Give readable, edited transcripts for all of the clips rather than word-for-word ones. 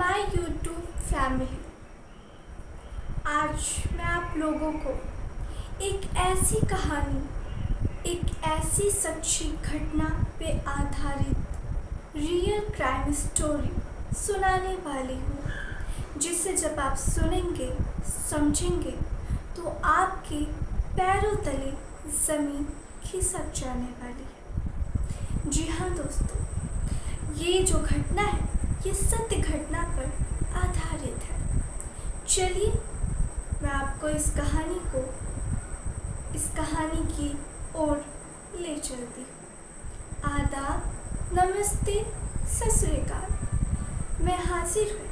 My YouTube family. आज मैं आप लोगों को एक ऐसी कहानी, एक ऐसी सच्ची घटना पे आधारित रियल क्राइम स्टोरी सुनाने वाली हूँ, जिसे जब आप सुनेंगे, समझेंगे तो आपके पैरों तले ज़मीन खिसक जाने वाली है। जी हाँ दोस्तों, ये जो घटना है ये सत्य घटना पर आधारित है। चलिए मैं आपको इस कहानी की ओर ले चलती हूँ। आदाब, नमस्ते, सत श्री अकाल। मैं हाजिर हूँ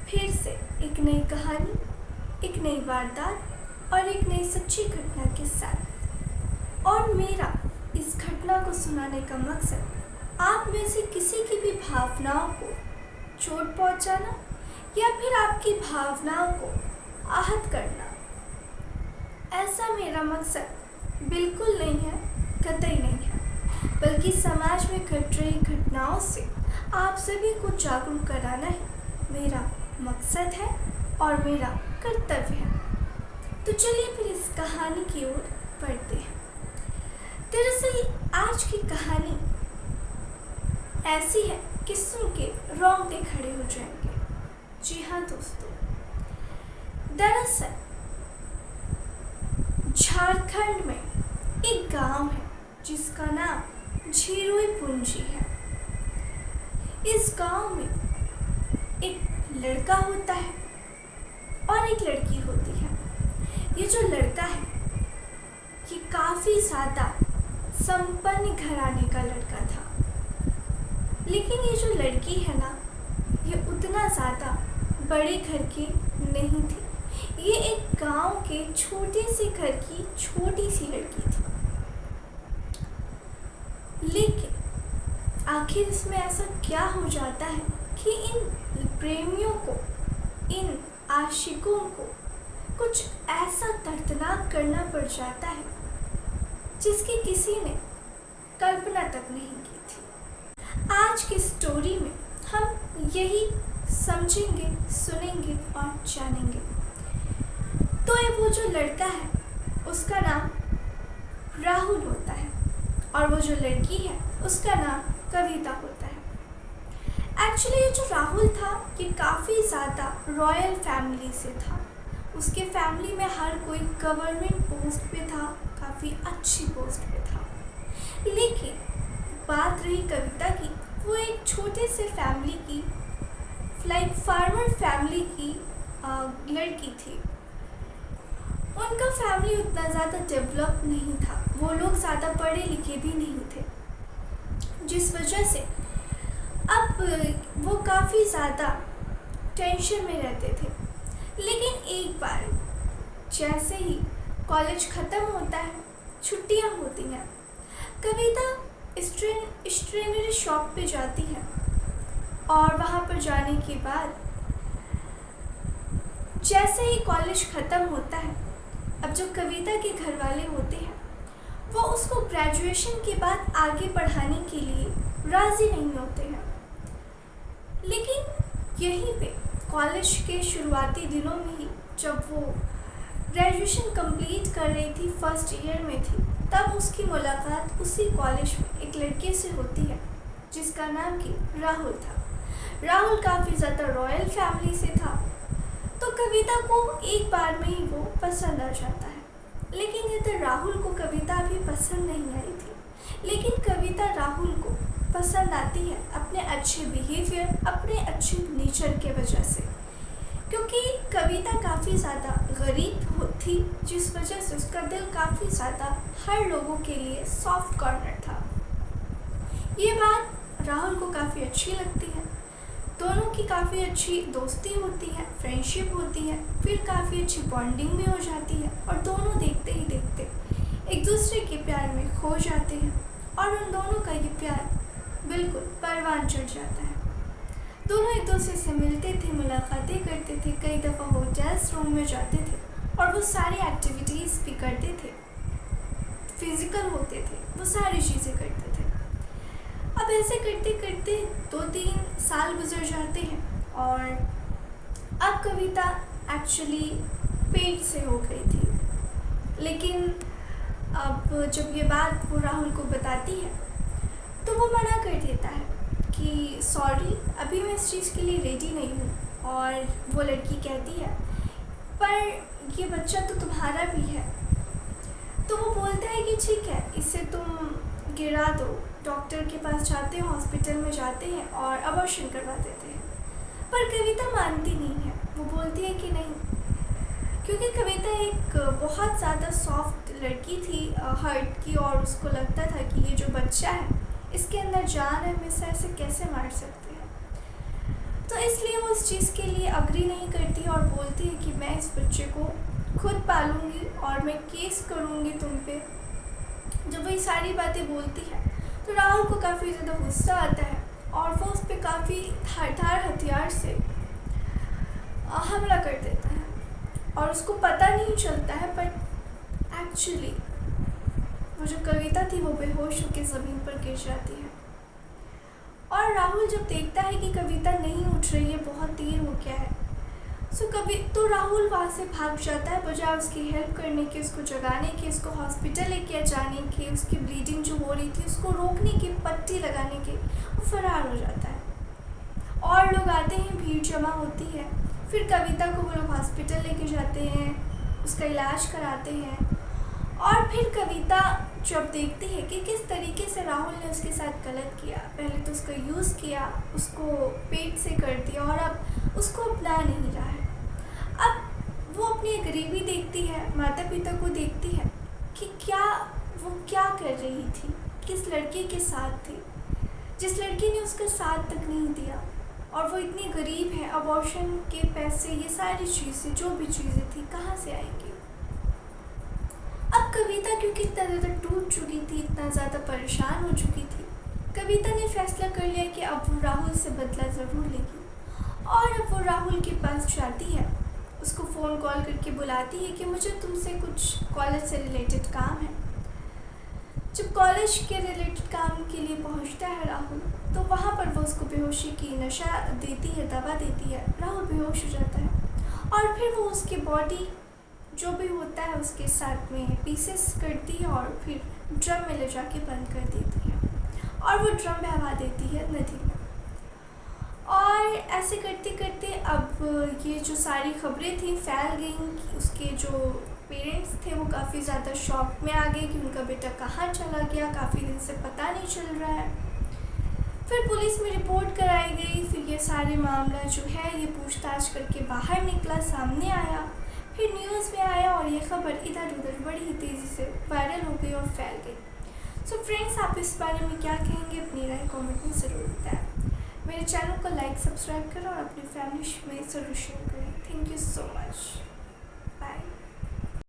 फिर से एक नई कहानी, एक नई वारदात और एक नई सच्ची घटना के साथ। और मेरा इस घटना को सुनाने का मकसद आप में से किसी की भी भावनाओं को चोट पहुंचाना या फिर आपकी भावनाओं को आहत करना। ऐसा मेरा मकसद बिल्कुल नहीं है, कतई नहीं है, बल्कि समाज में घट रही घटनाओं से आप सभी को जागरूक कराना ही मेरा मकसद है और मेरा कर्तव्य है। तो चलिए फिर इस कहानी की ओर बढ़ते हैं। दरअसल आज की कहानी ऐसी है कि सुन के रोंगटे खड़े हो जाएंगे। जी हाँ दोस्तों, दरअसल झारखंड में एक गांव है जिसका नाम झिरोई पूंजी है। इस गांव में एक लड़का होता है और एक लड़की होती है। ये जो लड़का है ये काफ़ी ज़्यादा संपन्न घराने का लड़का था, लेकिन ये जो लड़की है ना, ये उतना ज़्यादा बड़े घर की नहीं थी। ये एक गांव के छोटे से घर की छोटी सी लड़की थी। लेकिन आखिर इसमें ऐसा क्या हो जाता है कि इन प्रेमियों को, इन आशिकों को कुछ ऐसा दर्दनाक करना पड़ जाता है जिसकी किसी ने कल्पना तक नहीं की थी। आज की स्टोरी में हम यही समझेंगे, सुनेंगे और जानेंगे। तो ये वो जो लड़का है उसका नाम राहुल होता है और वो जो लड़की है उसका नाम कविता होता है। एक्चुअली ये जो राहुल था ये काफ़ी ज़्यादा रॉयल फैमिली से था। उसके फैमिली में हर कोई गवर्नमेंट पोस्ट पे था, काफ़ी अच्छी पोस्ट पे था। लेकिन बात रही कविता की, वो एक छोटे से फैमिली की, लाइक फार्मर फैमिली की लड़की थी। उनका फैमिली उतना ज़्यादा डेवलप नहीं था, वो लोग ज़्यादा पढ़े लिखे भी नहीं थे, जिस वजह से अब वो काफ़ी ज़्यादा टेंशन में रहते थे। लेकिन एक बार जैसे ही कॉलेज ख़त्म होता है, छुट्टियां होती हैं, कविता स्टेशनरी शॉप पे जाती है और वहाँ पर जाने के बाद जैसे ही कॉलेज ख़त्म होता है, अब जो कविता के घर वाले होते हैं वो उसको ग्रेजुएशन के बाद आगे पढ़ाने के लिए राज़ी नहीं होते हैं। लेकिन यहीं पे कॉलेज के शुरुआती दिनों में ही जब वो ग्रेजुएशन कंप्लीट कर रही थी, फर्स्ट ईयर में थी, तब उसकी मुलाकात उसी कॉलेज में एक लड़के से होती है जिसका नाम कि राहुल था। राहुल काफ़ी ज़्यादा रॉयल फैमिली से था, तो कविता को एक बार में ही वो पसंद आ जाता है। लेकिन इधर राहुल को कविता अभी पसंद नहीं आई थी, लेकिन कविता राहुल को पसंद आती है अपने अच्छे बिहेवियर, अपने अच्छे नेचर के वजह से, क्योंकि कविता काफ़ी ज़्यादा गरीब थी, जिस वजह से उसका दिल काफ़ी ज़्यादा हर लोगों के लिए सॉफ्ट कॉर्नर था। ये बात राहुल को काफ़ी अच्छी लगती है। दोनों की काफ़ी अच्छी दोस्ती होती है, फ्रेंडशिप होती है, फिर काफ़ी अच्छी बॉन्डिंग भी हो जाती है और दोनों देखते ही देखते एक दूसरे के प्यार में खो जाते हैं और उन दोनों का ये प्यार बिल्कुल परवान चढ़ जाता है। दोनों एक दूसरे से मिलते थे, मुलाकातें करते थे, कई दफ़ा होटल्स रूम में जाते थे और वो सारी एक्टिविटीज़ भी करते थे, फिज़िकल होते थे, वो सारी चीज़ें करते थे। अब ऐसे करते करते 2-3 साल गुजर जाते हैं और अब कविता एक्चुअली पेट से हो गई थी। लेकिन अब जब ये बात वो राहुल को बताती है तो वो मना कर देता है कि सॉरी, अभी मैं इस चीज़ के लिए रेडी नहीं हूँ। और वो लड़की कहती है पर ये बच्चा तो तुम्हारा भी है। तो वो बोलता है कि ठीक है, इसे तुम गिरा दो, डॉक्टर के पास जाते हैं, हॉस्पिटल में जाते हैं और अबॉर्शन करवा देते हैं। पर कविता मानती नहीं है। वो बोलती है कि नहीं, क्योंकि कविता एक बहुत ज़्यादा सॉफ्ट लड़की थी हार्ट की, और उसको लगता था कि ये जो बच्चा है इसके अंदर जान है, हम इसे ऐसे कैसे मार सकते हैं। तो इसलिए वो उस चीज़ के लिए अग्री नहीं करती और बोलती है कि मैं इस बच्चे को खुद पालूंगी और मैं केस करूंगी तुम पे। जब वो ये सारी बातें बोलती है तो राहुल को काफ़ी ज़्यादा गुस्सा आता है और वो उस पर काफ़ी धारदार हथियार से हमला कर देता है। और उसको पता नहीं चलता है, पर एक्चुअली वो जो कविता थी वो बेहोश होकर ज़मीन पर गिर जाती है। और राहुल जब देखता है कि कविता नहीं उठ रही है, बहुत देर हो गया है, तो राहुल वहाँ से भाग जाता है, बजाय उसकी हेल्प करने के, उसको जगाने के, उसको हॉस्पिटल लेके जाने के, उसकी ब्लीडिंग जो हो रही थी उसको रोकने की, पट्टी लगाने के, वो फरार हो जाता है। और लोग आते हैं, भीड़ जमा होती है। फिर कविता को वो लोग हॉस्पिटल लेके जाते हैं, उसका इलाज कराते हैं। और फिर कविता जब देखती है कि किस तरीके से राहुल ने उसके साथ गलत किया, पहले तो उसका यूज़ किया, उसको पेट से कर दिया और अब उसको अपना नहीं रहा है। अब वो अपनी गरीबी देखती है, माता पिता को देखती है कि वो क्या कर रही थी, किस लड़के के साथ थी, जिस लड़की ने उसका साथ तक नहीं दिया। और वो इतनी गरीब है, अबॉर्शन के पैसे, ये सारी चीज़ें, जो भी चीज़ें थी, कहाँ से आएंगी। अब कविता क्योंकि इतना ज़्यादा टूट चुकी थी, इतना ज़्यादा परेशान हो चुकी थी, कविता ने फैसला कर लिया कि अब वो राहुल से बदला ज़रूर लेगी। और अब वो राहुल के पास जाती है, उसको फ़ोन कॉल करके बुलाती है कि मुझे तुमसे कुछ कॉलेज से रिलेटेड काम है। जब कॉलेज के रिलेटेड काम के लिए पहुंचता है राहुल, तो वहाँ पर वो उसको बेहोशी की नशा देती है, दवा देती है। राहुल बेहोश हो जाता है और फिर वो उसकी बॉडी जो भी होता है उसके साथ में पीसेस करती है और फिर ड्रम में ले जाके बंद कर देती है और वो ड्रम बहवा देती है नदी में। और ऐसे करते करते अब ये जो सारी खबरें थी फैल गई। उसके जो पेरेंट्स थे वो काफ़ी ज़्यादा शॉक में आ गए कि उनका बेटा कहाँ चला गया, काफ़ी दिन से पता नहीं चल रहा है। फिर पुलिस में रिपोर्ट कराई गई। फिर ये सारे मामला जो है ये पूछताछ करके बाहर निकला, सामने आया, फिर न्यूज़ में आया और ये खबर इधर उधर बड़ी ही तेज़ी से वायरल हो गई और फैल गई। सो फ्रेंड्स, आप इस बारे में क्या कहेंगे, अपनी राय कमेंट में ज़रूर बताएं। मेरे चैनल को लाइक, सब्सक्राइब करें और अपनी फैमिली में ज़रूर शेयर करें। Thank you so much. Bye.